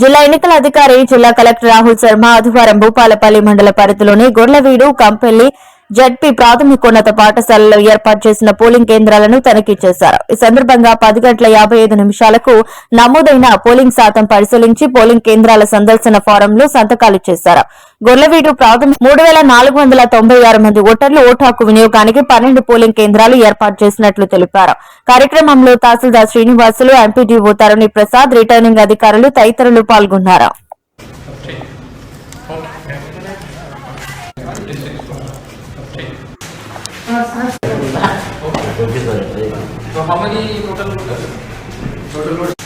జిల్లా ఎన్నికల అధికారి జిల్లా కలెక్టర్ రాహుల్ శర్మ ఆదివారం భూపాలపల్లి మండల పరిధిలోని గొర్లవీడు కంపెల్లి జడ్పీ ప్రాథమికోన్నత పాఠశాలలో ఏర్పాటు చేసిన పోలింగ్ కేంద్రాలను తనిఖీ చేశారు. ఈ సందర్భంగా 10:55 నమోదైన పోలింగ్ శాతం పరిశీలించి పోలింగ్ కేంద్రాల సందర్శన ఫారంలో సంతకాలు చేశారు. గొర్లవీడు ప్రాథమిక 3496 మంది ఓటర్లు ఓటు హక్కు వినియోగానికి 12 పోలింగ్ కేంద్రాలు ఏర్పాటు చేసినట్లు తెలిపారు. కార్యక్రమంలో తహసీల్దార్ శ్రీనివాసులు, ఎంపీడీఓ తరుణి ప్రసాద్, రిటర్నింగ్ అధికారులు తదితరులు పాల్గొన్నారు. So how many total votes? Total votes.